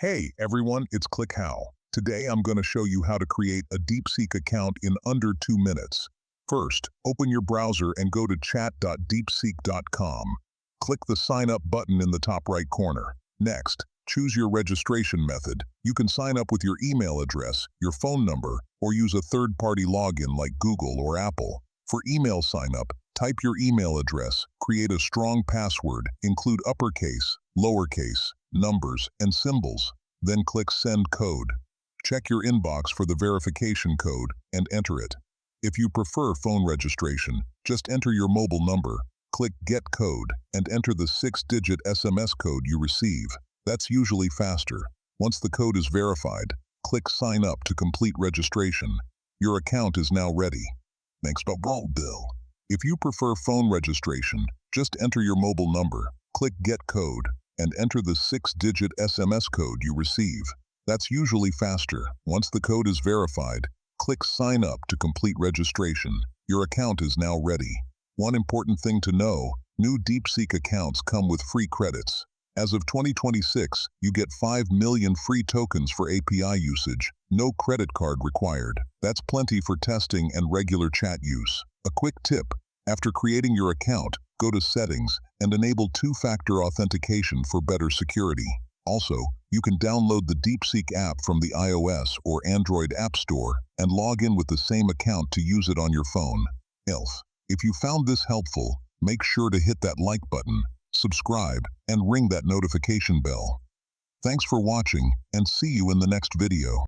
Hey everyone, it's ClickHow. Today I'm going to show you how to create a DeepSeek account in under 2 minutes. First, open your browser and go to chat.deepseek.com. Click the Sign Up button in the top right corner. Next, choose your registration method. You can sign up with your email address, your phone number, or use a third-party login like Google or Apple. For email sign-up, type your email address, create a strong password, include uppercase, lowercase, numbers, and symbols. Then click Send Code. Check your inbox for the verification code and enter it. If you prefer phone registration, just enter your mobile number, click Get Code, and enter the 6-digit SMS code you receive. That's usually faster. Once the code is verified, click Sign Up to complete registration. Your account is now ready. Thanks for Bill. If you prefer phone registration, just enter your mobile number, click Get Code, and enter the 6-digit SMS code you receive. That's usually faster. Once the code is verified, click Sign Up to complete registration. Your account is now ready. One important thing to know, new DeepSeek accounts come with free credits. As of 2026, you get 5 million free tokens for API usage, no credit card required. That's plenty for testing and regular chat use. A quick tip, after creating your account, go to Settings and enable two-factor authentication for better security. Also, you can download the DeepSeek app from the iOS or Android App Store and log in with the same account to use it on your phone. If you found this helpful, make sure to hit that like button, subscribe, and ring that notification bell. Thanks for watching, and see you in the next video.